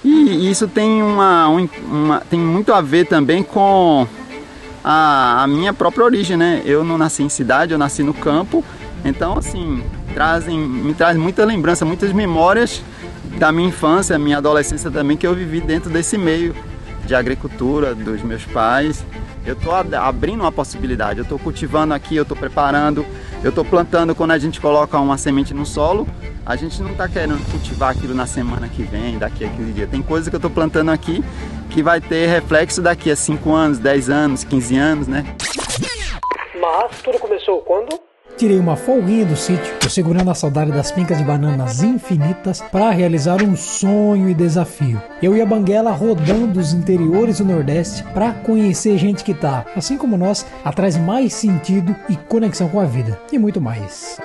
E isso tem, tem muito a ver também com a minha própria origem, né? Eu não nasci em cidade, eu nasci no campo. Então, assim, me traz muita lembrança, muitas memórias da minha infância, minha adolescência também, que eu vivi dentro desse meio de agricultura dos meus pais. Eu estou abrindo uma possibilidade, eu estou cultivando aqui, eu estou preparando, eu estou plantando. Quando a gente coloca uma semente no solo, a gente não está querendo cultivar aquilo na semana que vem, daqui a 15 dias. Tem coisa que eu estou plantando aqui que vai ter reflexo daqui a 5 anos, 10 anos, 15 anos, né? Mas tudo começou quando? Tirei uma folguinha do sítio, tô segurando a saudade das pencas de bananas infinitas para realizar um sonho e desafio. Eu e a Banguela rodando os interiores do Nordeste para conhecer gente que tá, assim como nós, atrás mais sentido e conexão com a vida, e muito mais.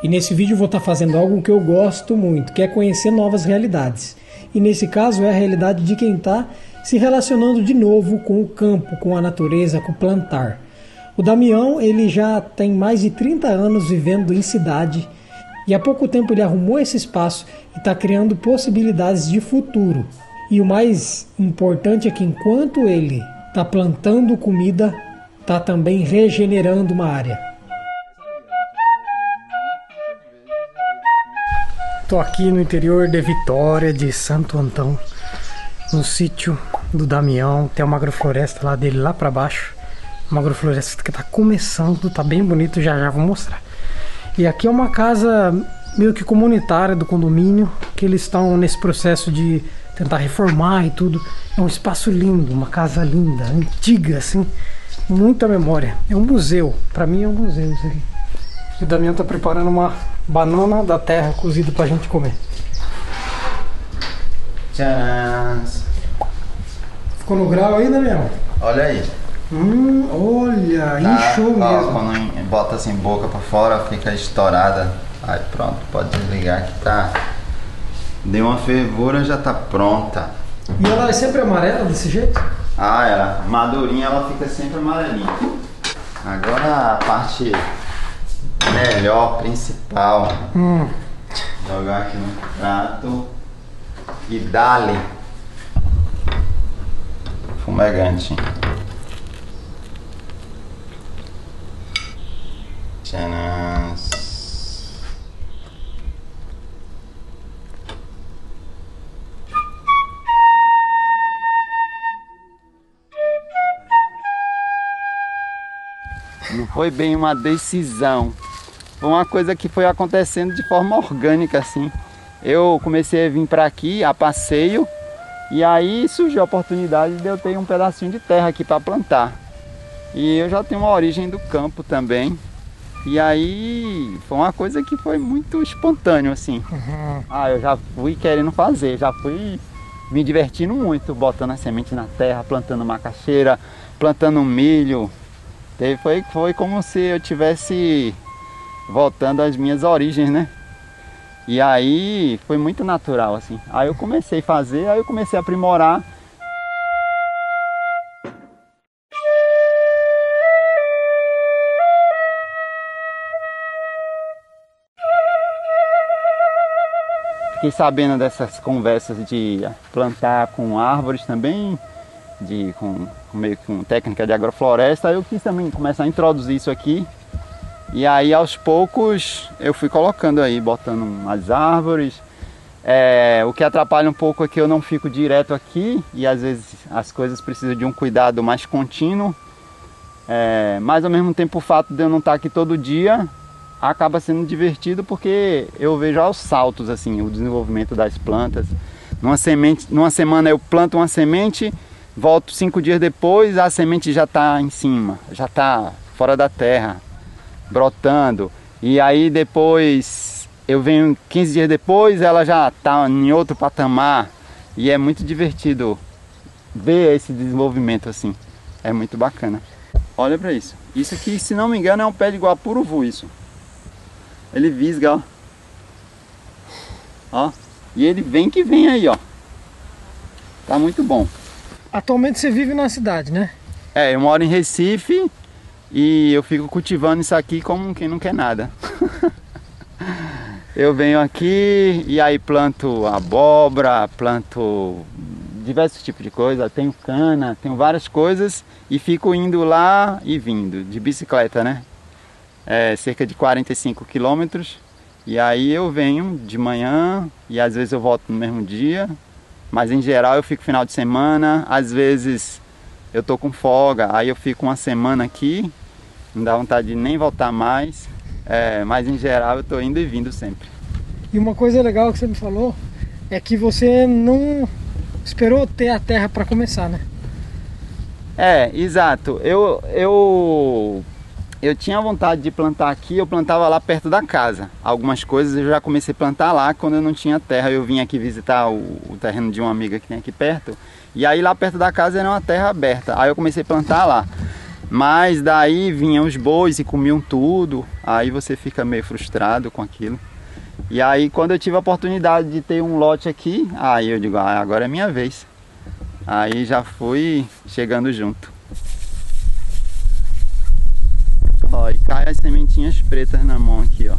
E nesse vídeo eu vou estar fazendo algo que eu gosto muito, que é conhecer novas realidades. E nesse caso é a realidade de quem está se relacionando de novo com o campo, com a natureza, com o plantar. O Damião, ele já tem mais de 30 anos vivendo em cidade e há pouco tempo ele arrumou esse espaço e está criando possibilidades de futuro. E o mais importante é que enquanto ele está plantando comida, está também regenerando uma área. Estou aqui no interior de Vitória, de Santo Antão, no sítio do Damião. Tem uma agrofloresta lá dele, lá para baixo. Uma agrofloresta que está começando, está bem bonito, já vou mostrar. E aqui é uma casa meio que comunitária do condomínio, que eles estão nesse processo de tentar reformar e tudo. É um espaço lindo, uma casa linda, antiga assim, muita memória. É um museu, para mim é um museu isso aqui. E o Damião está preparando uma banana da terra cozida pra gente comer. Tcharam! Ficou no grau aí, Damião? Olha aí. Olha, inchou ó, mesmo. Quando bota assim boca pra fora, fica estourada. Aí pronto, pode desligar que tá. Deu uma fervura, já tá pronta. E ela é sempre amarela desse jeito? Ah, ela madurinha, ela fica sempre amarelinha. Agora a parte melhor, principal. Jogar aqui no prato e dá-lhe fumegante. Tcharam. Não foi bem uma decisão. Foi uma coisa que foi acontecendo de forma orgânica, assim. Eu comecei a vir para aqui a passeio e aí surgiu a oportunidade de eu ter um pedacinho de terra aqui para plantar. E eu já tenho uma origem do campo também. E aí foi uma coisa que foi muito espontâneo, assim. Eu já fui querendo fazer, já fui me divertindo muito, botando a semente na terra, plantando macaxeira, plantando milho. Foi como se eu tivesse voltando às minhas origens, né? E aí foi muito natural, assim. Aí eu comecei a fazer, aí eu comecei a aprimorar. Fiquei sabendo dessas conversas de plantar com árvores também, meio que com técnica de agrofloresta. Aí eu quis também começar a introduzir isso aqui. E aí aos poucos eu fui colocando aí, botando umas árvores. O que atrapalha um pouco é que eu não fico direto aqui e às vezes as coisas precisam de um cuidado mais contínuo. Mas ao mesmo tempo o fato de eu não estar aqui todo dia acaba sendo divertido porque eu vejo aos saltos assim, o desenvolvimento das plantas. Numa semana eu planto uma semente, volto 5 dias depois, a semente já está em cima, já está fora da terra, brotando. E aí depois eu venho 15 dias depois, ela já está em outro patamar e é muito divertido ver esse desenvolvimento assim. É muito bacana. Olha para isso. Isso aqui, se não me engano, é um pé de guapuruvu isso. Ele visga, ó. Ó. E ele vem que vem aí, ó. Tá muito bom. Atualmente você vive na cidade, né? É, eu moro em Recife e eu fico cultivando isso aqui como quem não quer nada. Eu venho aqui e aí planto abóbora, planto diversos tipos de coisa, tenho cana, tenho várias coisas e fico indo lá e vindo, de bicicleta, né? É cerca de 45 quilômetros e aí eu venho de manhã e às vezes eu volto no mesmo dia, mas em geral eu fico final de semana, às vezes eu tô com folga, aí eu fico uma semana aqui, não dá vontade de nem voltar mais. Mas em geral eu tô indo e vindo sempre. E uma coisa legal que você me falou é que você não esperou ter a terra para começar, né? Exato. Eu tinha vontade de plantar aqui, eu plantava lá perto da casa. Algumas coisas eu já comecei a plantar lá quando eu não tinha terra. Eu vim aqui visitar o terreno de uma amiga que tem aqui perto. E aí lá perto da casa era uma terra aberta. Aí eu comecei a plantar lá. Mas daí vinham os bois e comiam tudo, aí você fica meio frustrado com aquilo. E aí quando eu tive a oportunidade de ter um lote aqui, aí eu digo, agora é minha vez. Aí já fui chegando junto. Ó, e cai as sementinhas pretas na mão aqui, ó.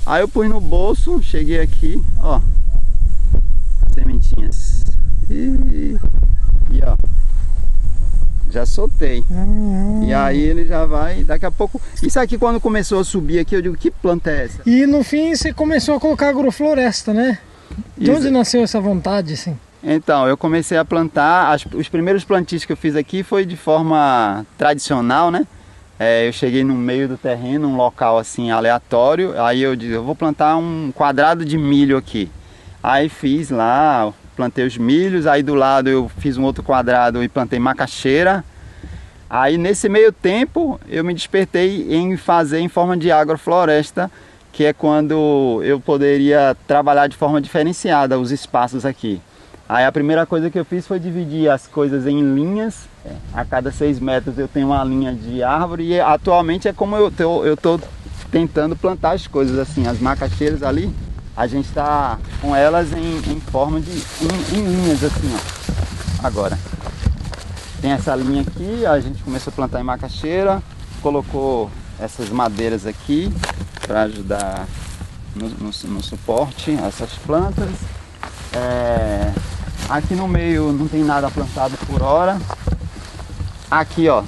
Aí eu pus no bolso, cheguei aqui, ó, sementinhas. E ó. Já soltei. E aí ele já vai, daqui a pouco. Isso aqui quando começou a subir aqui, eu digo, que planta é essa? E no fim você começou a colocar agrofloresta, né? De onde nasceu essa vontade, assim? Então, eu comecei a plantar, os primeiros plantios que eu fiz aqui foi de forma tradicional, né? Eu cheguei no meio do terreno, um local assim aleatório, aí eu disse, eu vou plantar um quadrado de milho aqui. Aí fiz lá, plantei os milhos, aí do lado eu fiz um outro quadrado e plantei macaxeira. Aí nesse meio tempo eu me despertei em fazer em forma de agrofloresta, que é quando eu poderia trabalhar de forma diferenciada os espaços aqui. Aí a primeira coisa que eu fiz foi dividir as coisas em linhas. A cada 6 metros eu tenho uma linha de árvore e atualmente é como eu tô tentando plantar as coisas assim, as macaxeiras ali. A gente está com elas em forma de em linhas assim, ó. Agora tem essa linha aqui, a gente começou a plantar em macaxeira, colocou essas madeiras aqui para ajudar no suporte a essas plantas. Aqui no meio não tem nada plantado por hora. Aqui ó,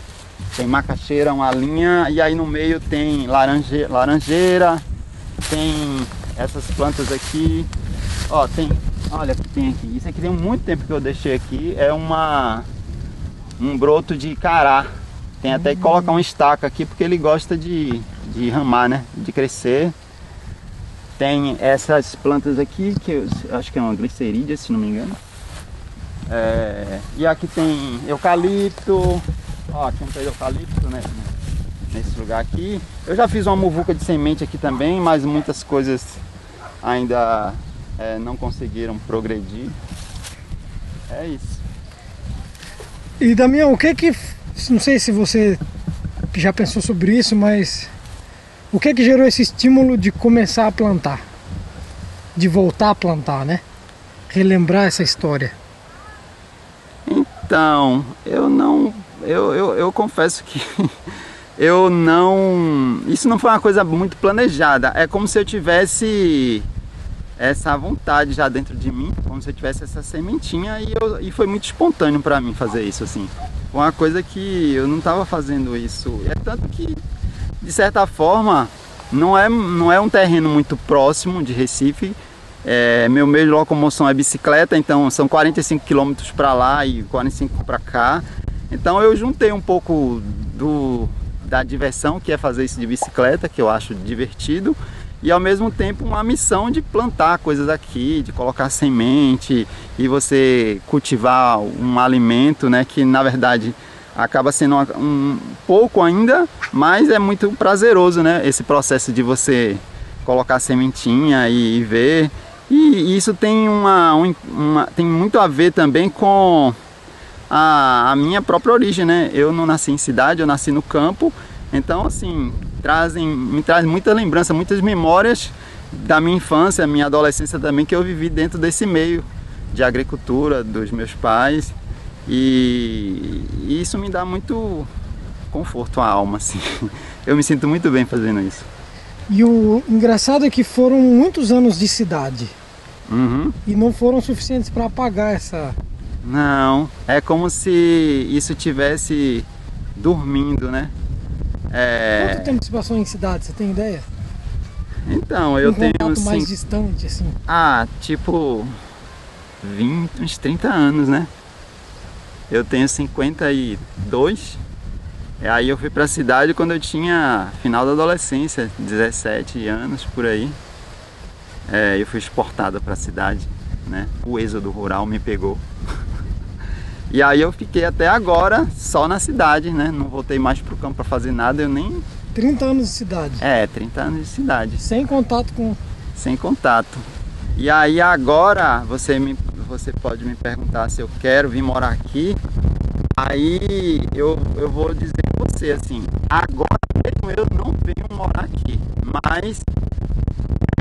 tem macaxeira, uma linha, e aí no meio tem laranjeira, tem essas plantas aqui, ó, olha que tem aqui, isso aqui tem muito tempo que eu deixei aqui, é um broto de cará, tem até que colocar uma estaca aqui porque ele gosta de ramar, né, de crescer. Tem essas plantas aqui, que eu acho que é uma glicerídea, se não me engano. E aqui tem eucalipto, ó, aqui um pé de eucalipto, né, nesse lugar aqui. Eu já fiz uma muvuca de semente aqui também, mas muitas coisas ainda não conseguiram progredir. É isso. E Damião, não sei se você já pensou sobre isso, mas o que gerou esse estímulo de começar a plantar? De voltar a plantar, né? Relembrar essa história. Então, eu confesso que isso não foi uma coisa muito planejada. É como se eu tivesse essa vontade já dentro de mim, como se eu tivesse essa sementinha, e foi muito espontâneo para mim fazer isso assim. Foi uma coisa que eu não estava fazendo isso. É tanto que, de certa forma, não é um terreno muito próximo de Recife. Meu meio de locomoção é bicicleta, então são 45 km para lá e 45 para cá. Então eu juntei um pouco da diversão, que é fazer isso de bicicleta, que eu acho divertido, e ao mesmo tempo uma missão de plantar coisas aqui, de colocar semente e você cultivar um alimento, né, que na verdade acaba sendo um pouco ainda, mas é muito prazeroso, né, esse processo de você colocar sementinha e ver. E isso tem, tem muito a ver também com a minha própria origem, né? Eu não nasci em cidade, eu nasci no campo. Então, assim, me traz muita lembrança, muitas memórias da minha infância, minha adolescência também, que eu vivi dentro desse meio de agricultura dos meus pais. E isso me dá muito conforto à alma, assim. Eu me sinto muito bem fazendo isso. E o engraçado é que foram muitos anos de cidade. Uhum. E não foram suficientes para apagar essa... Não, é como se isso tivesse dormindo, né? Quanto tempo você passou em cidade, você tem ideia? Então, eu tenho contato mais distante, assim. Tipo 20, uns 30 anos, né? Eu tenho 52. E aí eu fui pra cidade quando eu tinha final da adolescência, 17 anos por aí. Eu fui exportado pra cidade, né? O êxodo rural me pegou. E aí eu fiquei até agora só na cidade, né? Não voltei mais pro campo pra fazer nada, eu nem... 30 anos de cidade. 30 anos de cidade. Sem contato com... Sem contato. E aí agora você pode me perguntar se eu quero vir morar aqui. Aí eu vou dizer pra você assim, agora mesmo eu não venho morar aqui, mas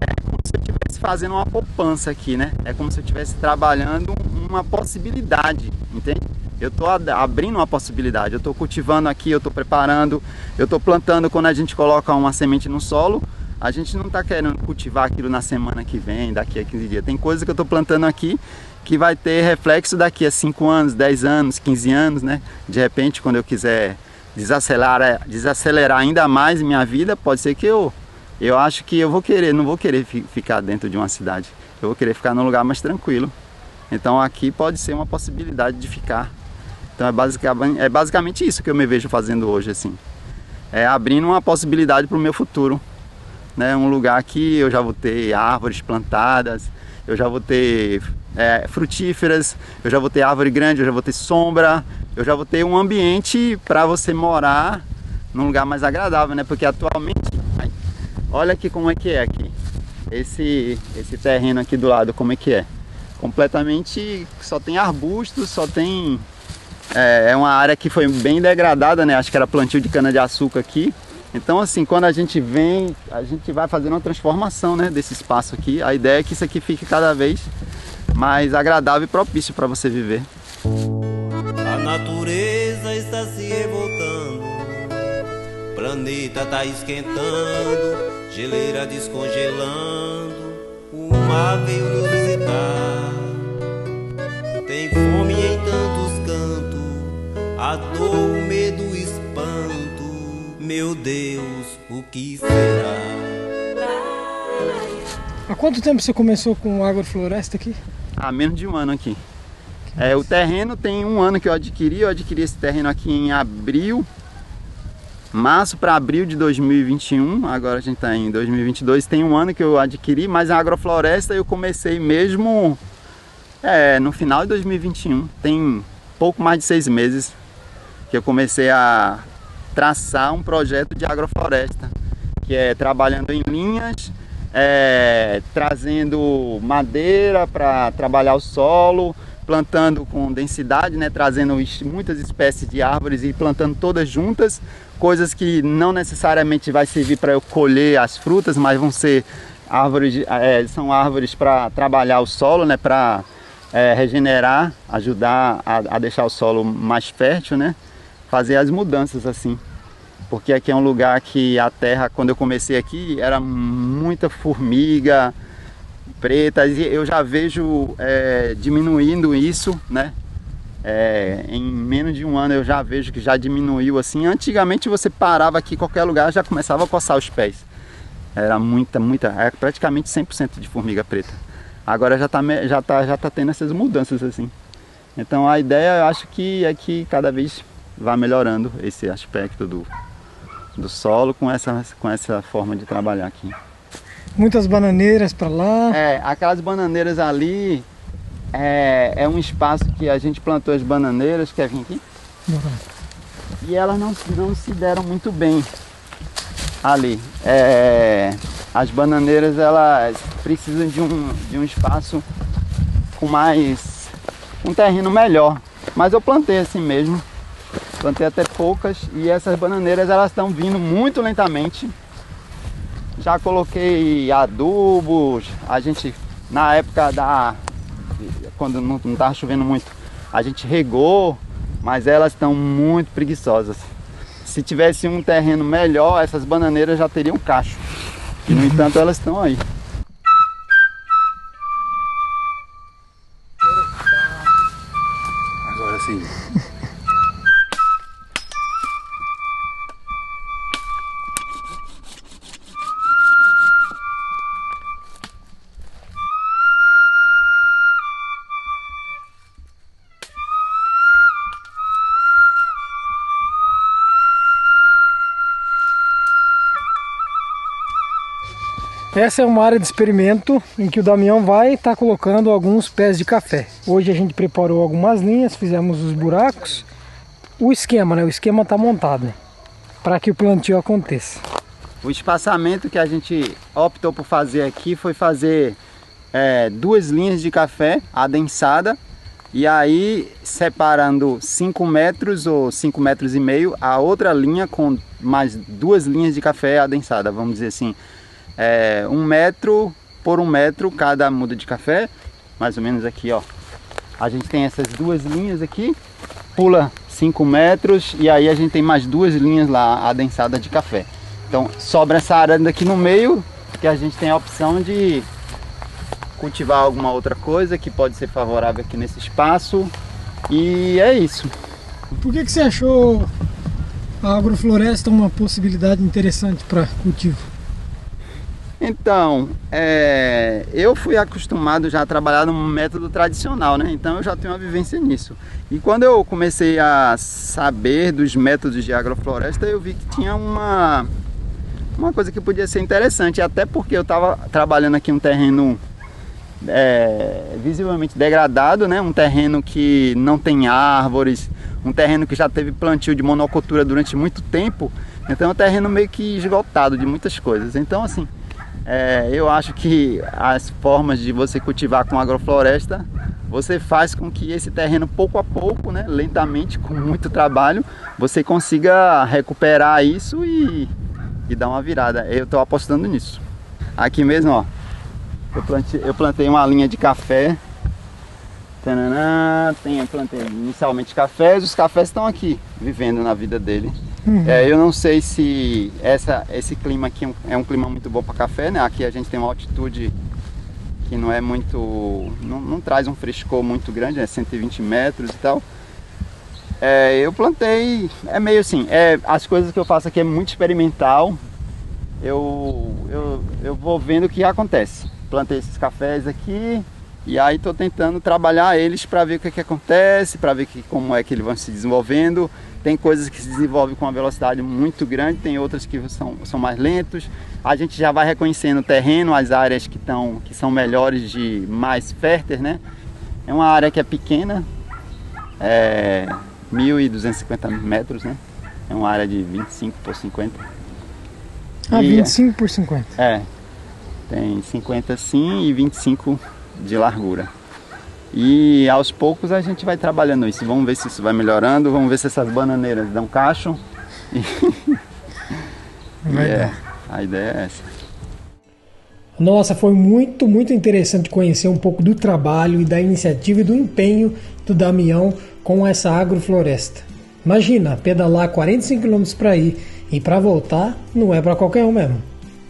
é como se eu estivesse fazendo uma poupança aqui, né? É como se eu estivesse trabalhando uma possibilidade, entende? Eu estou abrindo uma possibilidade, eu estou cultivando aqui, eu estou preparando, eu estou plantando. Quando a gente coloca uma semente no solo, a gente não está querendo cultivar aquilo na semana que vem, daqui a 15 dias. Tem coisa que eu estou plantando aqui que vai ter reflexo daqui a 5 anos, 10 anos, 15 anos, né? De repente, quando eu quiser desacelerar ainda mais minha vida, pode ser que eu acho que eu não vou querer ficar dentro de uma cidade. Eu vou querer ficar num lugar mais tranquilo. Então aqui pode ser uma possibilidade de ficar. Então é basicamente isso que eu me vejo fazendo hoje, assim. É abrindo uma possibilidade para o meu futuro, né? Um lugar que eu já vou ter árvores plantadas, eu já vou ter frutíferas, eu já vou ter árvore grande, eu já vou ter sombra, eu já vou ter um ambiente para você morar num lugar mais agradável, né? Porque atualmente, olha aqui como é que é aqui. Esse terreno aqui do lado, como é que é? Completamente só tem arbustos, só tem... É uma área que foi bem degradada, né? Acho que era plantio de cana-de-açúcar aqui. Então, assim, quando a gente vem, a gente vai fazendo uma transformação, né, desse espaço aqui. A ideia é que isso aqui fique cada vez mais agradável e propício para você viver. A natureza está se revoltando, o planeta está esquentando, geleira descongelando, o mar veio nos visitar. Tem fome em tantos cantos, a dor, o medo, o espanto. Meu Deus, o que será? Há quanto tempo você começou com agrofloresta aqui? Há menos de um ano aqui. O terreno tem um ano que eu adquiri esse terreno aqui em abril, março para abril de 2021, agora a gente está em 2022, tem um ano que eu adquiri, mas a agrofloresta eu comecei mesmo no final de 2021, tem pouco mais de 6 meses que eu comecei a traçar um projeto de agrofloresta, que é trabalhando em linhas, trazendo madeira para trabalhar o solo, plantando com densidade, né, trazendo muitas espécies de árvores e plantando todas juntas, coisas que não necessariamente vai servir para eu colher as frutas, mas vão ser árvores, são árvores para trabalhar o solo, né, para regenerar, ajudar a deixar o solo mais fértil, né, fazer as mudanças assim. Porque aqui é um lugar que a terra, quando eu comecei aqui, era muita formiga preta, e eu já vejo diminuindo isso, né? Em menos de um ano eu já vejo que já diminuiu assim. Antigamente você parava aqui em qualquer lugar, já começava a coçar os pés. Era era praticamente 100% de formiga preta. Agora já tá tendo essas mudanças assim. Então a ideia, eu acho que é que cada vez vai melhorando esse aspecto do solo com essa forma de trabalhar aqui. Muitas bananeiras para lá. Aquelas bananeiras ali é um espaço que a gente plantou as bananeiras. Quer vir aqui? E elas não se deram muito bem ali. as bananeiras elas precisam de um espaço com um terreno melhor. Mas eu plantei assim mesmo, plantei até poucas, e essas bananeiras elas estão vindo muito lentamente. Já coloquei adubos, a gente na época quando não estava chovendo muito, a gente regou, mas elas estão muito preguiçosas. Se tivesse um terreno melhor, essas bananeiras já teriam cacho. E no entanto elas estão aí. Agora sim. Essa é uma área de experimento em que o Damião vai estar colocando alguns pés de café. Hoje a gente preparou algumas linhas, fizemos os buracos. O esquema, né? O esquema está montado, né? Para que o plantio aconteça. O espaçamento que a gente optou por fazer aqui foi fazer 2 linhas de café adensada, e aí separando 5 metros ou 5,5 metros, a outra linha com mais 2 linhas de café adensada, vamos dizer assim. 1 metro por 1 metro cada muda de café, mais ou menos aqui, ó. A gente tem essas 2 linhas aqui, pula 5 metros e aí a gente tem mais 2 linhas lá adensadas de café. Então sobra essa área daqui no meio, que a gente tem a opção de cultivar alguma outra coisa que pode ser favorável aqui nesse espaço. E é isso. Por que você achou a agrofloresta uma possibilidade interessante para cultivo? Então, eu fui acostumado já a trabalhar num método tradicional, né? Então eu já tenho uma vivência nisso. E quando eu comecei a saber dos métodos de agrofloresta, eu vi que tinha uma coisa que podia ser interessante. Até porque eu estava trabalhando aqui um terreno visivelmente degradado, né? Um terreno que não tem árvores, um terreno que já teve plantio de monocultura durante muito tempo. Então é um terreno meio que esgotado de muitas coisas. Então assim, eu acho que as formas de você cultivar com agrofloresta, você faz com que esse terreno pouco a pouco, né, lentamente, com muito trabalho, você consiga recuperar isso e dar uma virada. Eu estou apostando nisso. Aqui mesmo, ó, eu plantei uma linha de café. Eu plantei inicialmente cafés, os cafés estão aqui, vivendo na vida dele. Eu não sei se esse clima aqui é um clima muito bom para café, né? Aqui a gente tem uma altitude que não é muito, não traz um frescor muito grande, né? 120 metros e tal. Eu plantei, meio assim, as coisas que eu faço aqui é muito experimental. Eu vou vendo o que acontece. Plantei esses cafés aqui e aí estou tentando trabalhar eles para ver o que acontece, para ver como é que eles vão se desenvolvendo. Tem coisas que se desenvolvem com uma velocidade muito grande, tem outras que são mais lentos. A gente já vai reconhecendo o terreno, as áreas que são melhores, mais férteis, né? É uma área que é pequena, 1.250 metros, né? É uma área de 25 por 50. 25 por 50? Tem 50 assim e 25 de largura. E aos poucos a gente vai trabalhando isso. Vamos ver se isso vai melhorando. Vamos ver se essas bananeiras dão cacho. A ideia é essa. Nossa, foi muito interessante conhecer um pouco do trabalho e da iniciativa e do empenho do Damião com essa agrofloresta. Imagina, pedalar 45 km para ir e para voltar não é para qualquer um mesmo.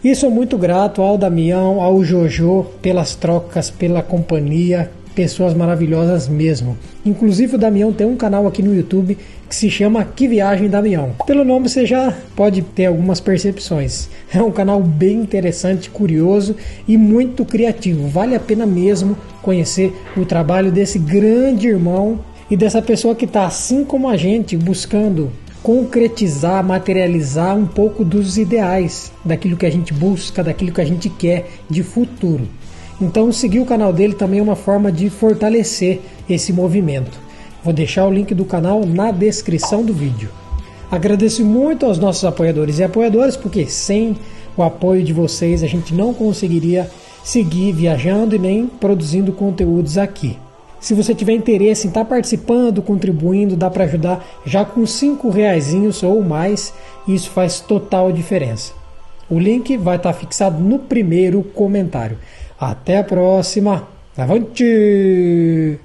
E sou muito grato ao Damião, ao Jojo, pelas trocas, pela companhia, pessoas maravilhosas mesmo. Inclusive o Damião tem um canal aqui no YouTube que se chama Que Viagem Damião. Pelo nome você já pode ter algumas percepções. É um canal bem interessante, curioso e muito criativo. Vale a pena mesmo conhecer o trabalho desse grande irmão e dessa pessoa que está, assim como a gente, buscando concretizar, materializar um pouco dos ideais, daquilo que a gente busca, daquilo que a gente quer de futuro. Então seguir o canal dele também é uma forma de fortalecer esse movimento. Vou deixar o link do canal na descrição do vídeo. Agradeço muito aos nossos apoiadores e apoiadoras, porque sem o apoio de vocês, a gente não conseguiria seguir viajando e nem produzindo conteúdos aqui. Se você tiver interesse em estar participando, contribuindo, dá para ajudar já com R$5 ou mais, isso faz total diferença. O link vai estar fixado no primeiro comentário. Até a próxima! Avante!